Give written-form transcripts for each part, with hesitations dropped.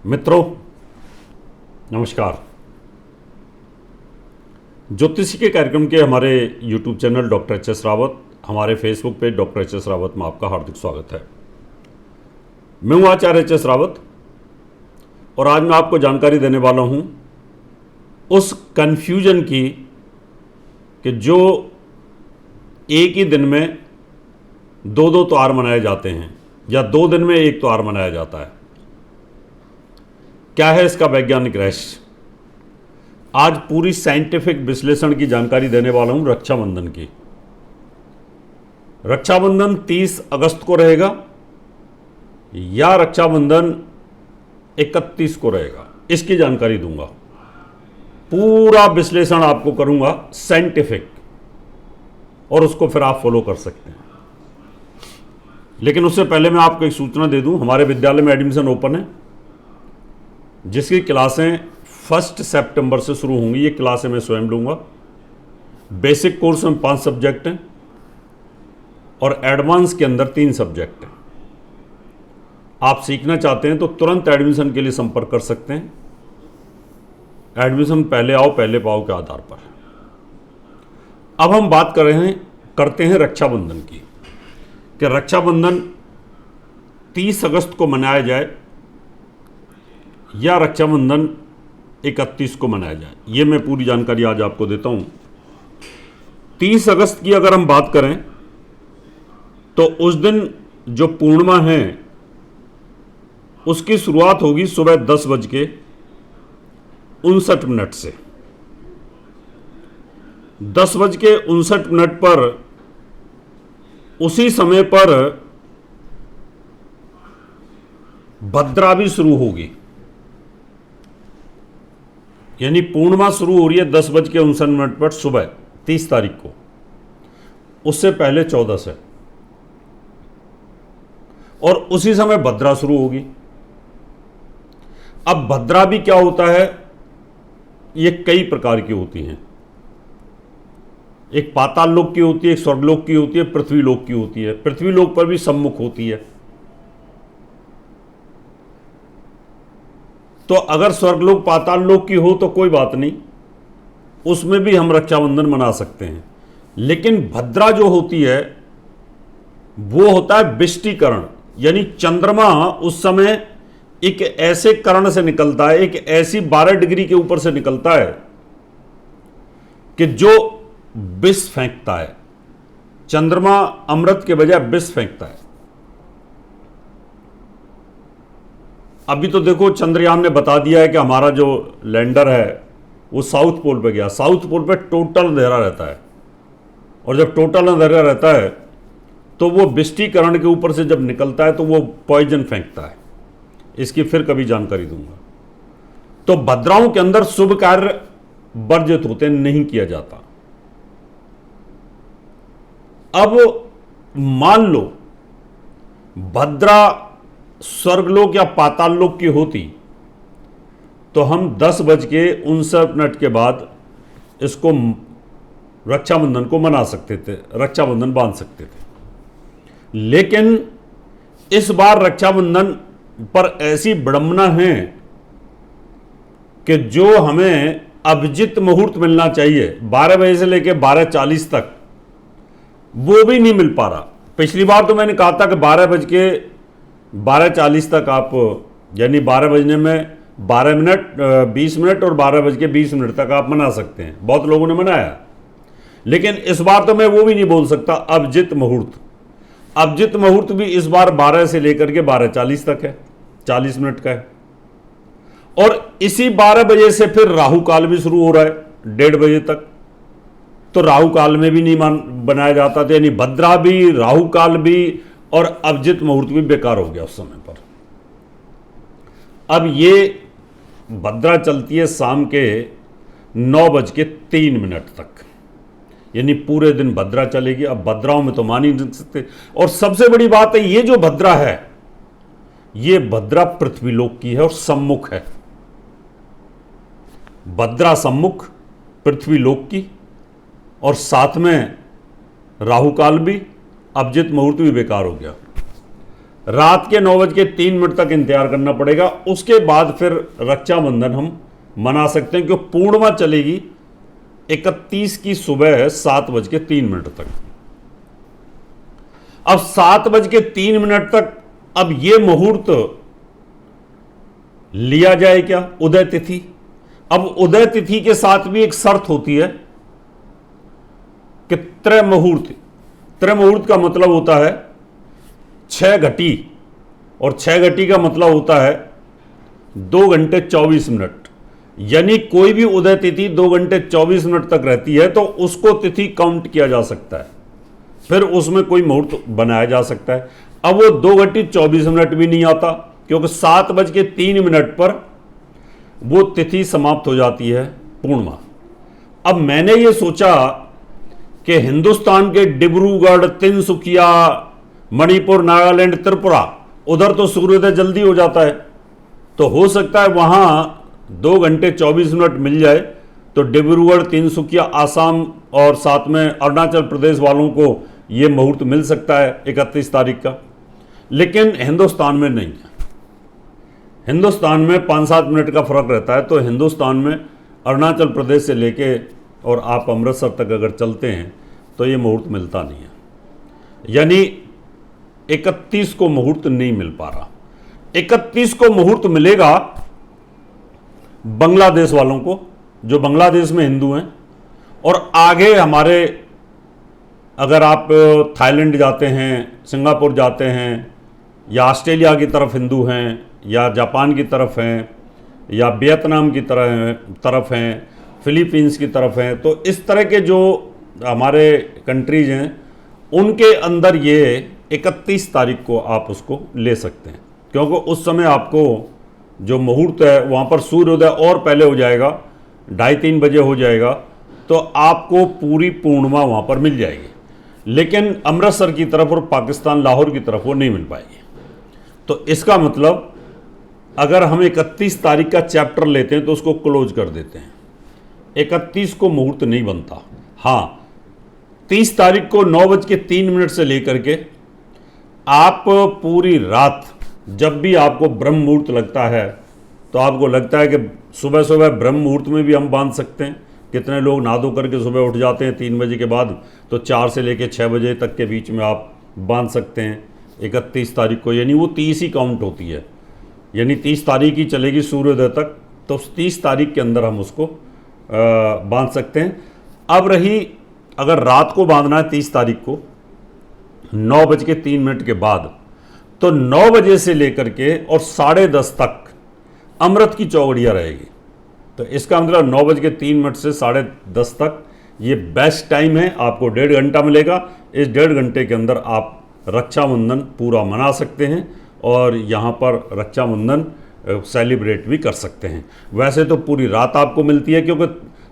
मित्रों नमस्कार। ज्योतिषी के कार्यक्रम के हमारे YouTube channel doctor H S. Rawat, हमारे Facebook page doctor H S. Rawat में आपका हार्दिक स्वागत है। मैं हूं आचार्य एच.एस. रावत और आज मैं आपको जानकारी देने वाला हूं उस कन्फ्यूजन की कि जो एक ही दिन में दो दो त्योहार मनाए जाते हैं या 2 दिन में एक त्योहार मनाया जाता है। क्या है इसका वैज्ञानिक रहस्य? आज पूरी साइंटिफिक विश्लेषण की जानकारी देने वाला हूं रक्षाबंधन की। रक्षाबंधन 30 अगस्त को रहेगा या रक्षाबंधन 31 को रहेगा, इसकी जानकारी दूंगा। पूरा विश्लेषण आपको करूंगा साइंटिफिक, और उसको फिर आप फॉलो कर सकते हैं। लेकिन उससे पहले मैं आपको एक सूचना दे दूं, हमारे विद्यालय में एडमिशन ओपन है, जिसकी क्लासें 1 सितंबर से शुरू होंगी। ये क्लासें मैं स्वयं लूँगा। बेसिक कोर्स में 5 सब्जेक्ट हैं और एडवांस के अंदर 3 सब्जेक्ट हैं। आप सीखना चाहते हैं तो तुरंत एडमिशन के लिए संपर्क कर सकते हैं। एडमिशन पहले आओ पहले पाओ के आधार पर। अब हम बात करते हैं रक्षाबंधन की, कि रक्षाबंधन 30 अगस्त को मनाया जाए या रक्षाबंधन 31 को मनाया जाए। ये मैं पूरी जानकारी आज आपको देता हूं। 30 अगस्त की अगर हम बात करें तो उस दिन जो पूर्णिमा है उसकी शुरुआत होगी सुबह 10:59 से। 10:59 पर उसी समय पर भद्रा भी शुरू होगी, यानी पूर्णिमा शुरू हो रही है 10:59 पर सुबह 30 तारीख को। उससे पहले 14 है और उसी समय भद्रा शुरू होगी। अब भद्रा भी क्या होता है, ये कई प्रकार की होती हैं। एक पाताल लोक की होती है, एक स्वर्गलोक की होती है, पृथ्वी लोक की होती है। पृथ्वी लोक पर भी सम्मुख होती है। तो अगर स्वर्गलोक पाताल लोक की हो तो कोई बात नहीं, उसमें भी हम रक्षाबंधन मना सकते हैं। लेकिन भद्रा जो होती है वो होता है विष्टिकरण, यानी चंद्रमा उस समय एक ऐसे कर्ण से निकलता है, एक ऐसी 12 डिग्री के ऊपर से निकलता है कि जो विष फेंकता है। चंद्रमा अमृत के बजाय विष फेंकता है। अभी तो देखो चंद्रयान ने बता दिया है कि हमारा जो लैंडर है वो साउथ पोल पे गया। साउथ पोल पे टोटल अंधेरा रहता है, और जब टोटल अंधेरा रहता है तो वो विष्टिकरण के ऊपर से जब निकलता है तो वो पॉइजन फेंकता है। इसकी फिर कभी जानकारी दूंगा। तो भद्राओं के अंदर शुभ कार्य वर्जित होते, नहीं किया जाता। अब मान लो भद्रा स्वर्गलोक या पाताल लोक की होती तो हम 10:59 के बाद इसको रक्षाबंधन को मना सकते थे, रक्षाबंधन बांध सकते थे। लेकिन इस बार रक्षाबंधन पर ऐसी विडंबना है कि जो हमें अभिजित मुहूर्त मिलना चाहिए 12 बजे से लेकर 12:40 तक, वो भी नहीं मिल पा रहा। पिछली बार तो मैंने कहा था कि 12:40 तक आप, यानी 12 बजने में 12 मिनट 20 मिनट और 12:20 तक आप मना सकते हैं। बहुत लोगों ने मनाया, लेकिन इस बार तो मैं वो भी नहीं बोल सकता। अभिजित मुहूर्त, अभिजित मुहूर्त भी इस बार 12 से लेकर के 12:40 तक है, 40 मिनट का है। और इसी 12 बजे से फिर राहु काल भी शुरू हो रहा है 1:30 बजे तक। तो राहु काल में भी नहीं बनाया जाता था, यानी भद्रा भी, राहु काल भी और अभिजित मुहूर्त भी बेकार हो गया उस समय पर। अब ये भद्रा चलती है शाम के 9:03 तक, यानी पूरे दिन भद्रा चलेगी। अब भद्राओं में तो मान ही नहीं सकते। और सबसे बड़ी बात है, ये जो भद्रा है ये भद्रा पृथ्वी लोक की है और सम्मुख है। भद्रा सम्मुख पृथ्वी लोक की, और साथ में राहु काल भी, अभिजित मुहूर्त भी बेकार हो गया। रात के 9:03 तक इंतजार करना पड़ेगा। उसके बाद फिर रक्षाबंधन हम मना सकते हैं, क्योंकि पूर्णिमा चलेगी 31 की सुबह 7:03 तक। अब 7:03 तक अब ये मुहूर्त लिया जाए क्या, उदय तिथि। अब उदय तिथि के साथ भी एक शर्त होती है कि त्रयमुहूर्त। त्रयमुहूर्त का मतलब होता है 6 घटी, और 6 घटी का मतलब होता है 2 घंटे 24 मिनट। यानी कोई भी उदय तिथि 2 घंटे 24 मिनट तक रहती है तो उसको तिथि काउंट किया जा सकता है, फिर उसमें कोई मुहूर्त बनाया जा सकता है। अब वो 2 घंटे 24 मिनट भी नहीं आता, क्योंकि 7:03 पर वो तिथि समाप्त हो जाती है, पूर्णिमा। अब मैंने ये सोचा कि हिंदुस्तान के डिब्रूगढ़, तिनसुकिया, मणिपुर, नागालैंड, त्रिपुरा, उधर तो सूर्योदय जल्दी हो जाता है, तो हो सकता है वहां 2 घंटे 24 मिनट मिल जाए, तो डिब्रूगढ़, तिनसुकिया, आसाम और साथ में अरुणाचल प्रदेश वालों को ये मुहूर्त मिल सकता है 31 तारीख का। लेकिन हिंदुस्तान में नहीं है। हिंदुस्तान में 5-7 मिनट का फर्क रहता है। तो हिंदुस्तान में अरुणाचल प्रदेश से लेके और आप अमृतसर तक अगर चलते हैं तो ये मुहूर्त मिलता नहीं है, यानी 31 को मुहूर्त नहीं मिल पा रहा। 31 को मुहूर्त मिलेगा बांग्लादेश वालों को, जो बांग्लादेश में हिंदू हैं। और आगे हमारे, अगर आप थाईलैंड जाते हैं, सिंगापुर जाते हैं, या ऑस्ट्रेलिया की तरफ हिंदू हैं, या जापान की तरफ हैं, या वियतनाम की तरफ हैं, फिलीपींस की तरफ हैं, तो इस तरह के जो हमारे कंट्रीज हैं उनके अंदर ये 31 तारीख को आप उसको ले सकते हैं, क्योंकि उस समय आपको जो मुहूर्त है वहाँ पर सूर्योदय और पहले हो जाएगा, 2:30-3 बजे हो जाएगा, तो आपको पूरी पूर्णिमा वहाँ पर मिल जाएगी। लेकिन अमृतसर की तरफ और पाकिस्तान लाहौर की तरफ वो नहीं मिल पाएगी। तो इसका मतलब अगर हम 31 तारीख का चैप्टर लेते हैं तो उसको क्लोज कर देते हैं। 31 को मुहूर्त नहीं बनता। हाँ, 30 तारीख को 9:03 से लेकर के आप पूरी रात, जब भी आपको ब्रह्म मुहूर्त लगता है, तो आपको लगता है कि सुबह सुबह ब्रह्म मुहूर्त में भी हम बांध सकते हैं। कितने लोग नहा धो करके सुबह उठ जाते हैं 3 बजे के बाद, तो 4 से लेकर 6 बजे तक के बीच में आप बांध सकते हैं 31 तारीख को। यानी वो 30 ही काउंट होती है, यानी 30 तारीख ही चलेगी सूर्योदय तक, तो 30 तारीख के अंदर हम उसको बांध सकते हैं। अब रही, अगर रात को बांधना है 30 तारीख को 9:03 के बाद, तो 9 बजे से लेकर के और 10:30 तक अमृत की चौगड़िया रहेगी। तो इसका मतलब 9:03 से 10:30 तक ये बेस्ट टाइम है, आपको 1.5 घंटा मिलेगा। इस 1.5 घंटे के अंदर आप रक्षाबंधन पूरा मना सकते हैं और यहाँ पर रक्षाबंधन सेलिब्रेट भी कर सकते हैं। वैसे तो पूरी रात आपको मिलती है, क्योंकि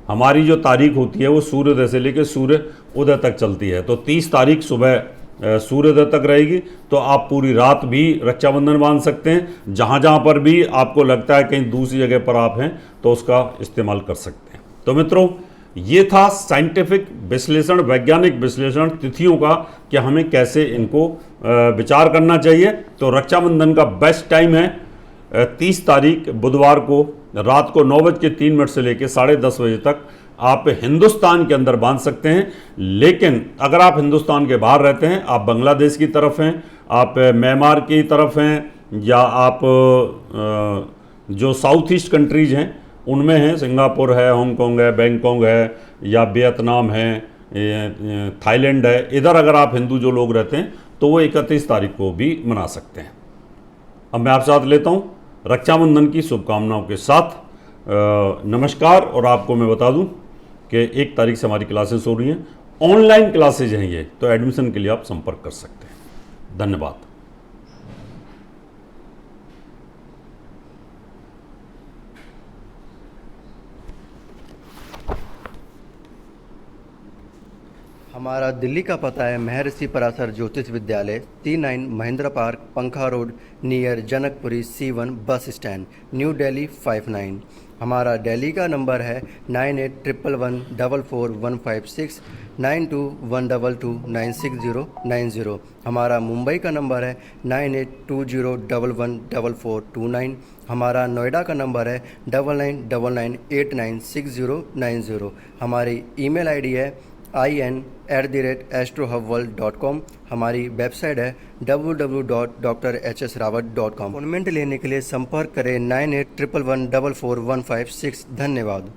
हमारी जो तारीख होती है वो सूर्योदय से लेकर सूर्य उदय तक चलती है। तो 30 तारीख सुबह सूर्योदय तक रहेगी, तो आप पूरी रात भी रक्षाबंधन बांध सकते हैं। जहाँ जहाँ पर भी आपको लगता है कहीं दूसरी जगह पर आप हैं तो उसका इस्तेमाल कर सकते हैं। तो मित्रों, ये था साइंटिफिक विश्लेषण, वैज्ञानिक विश्लेषण तिथियों का, कि हमें कैसे इनको विचार करना चाहिए। तो रक्षाबंधन का बेस्ट टाइम है 30 तारीख बुधवार को रात को 9:03 से लेकर 10:30 बजे तक आप हिंदुस्तान के अंदर बांध सकते हैं। लेकिन अगर आप हिंदुस्तान के बाहर रहते हैं, आप बांग्लादेश की तरफ हैं, आप म्यांमार की तरफ हैं, या आप जो साउथ ईस्ट कंट्रीज हैं उनमें हैं, सिंगापुर है, हांगकांग है, बैंकॉक है, या वियतनाम है, थाईलैंड है, इधर अगर आप हिंदू जो लोग रहते हैं तो वो 31 तारीख को भी मना सकते हैं। अब मैं आपसे साथ लेता हूँ रक्षाबंधन की शुभकामनाओं के साथ। नमस्कार। और आपको मैं बता दूं कि 1 तारीख से हमारी क्लासेस हो रही हैं, ऑनलाइन क्लासेज हैं ये, तो एडमिशन के लिए आप संपर्क कर सकते हैं। धन्यवाद। हमारा दिल्ली का पता है महर्षि पराशर ज्योतिष विद्यालय, C9 महिंद्रा पार्क, पंखा road, near Janakpuri C1 bus stand, new Delhi 59। हमारा दिल्ली का नंबर है 9811144156 9212296090। हमारा मुंबई का नंबर है 9820114429। हमारा नोएडा का नंबर है 9999896090। हमारी ईमेल आईडी है in@astrohubworld.com। हमारी वेबसाइट है www.drhsrawat.com। अपॉइंटमेंट लेने के लिए संपर्क करें 9811144156। धन्यवाद।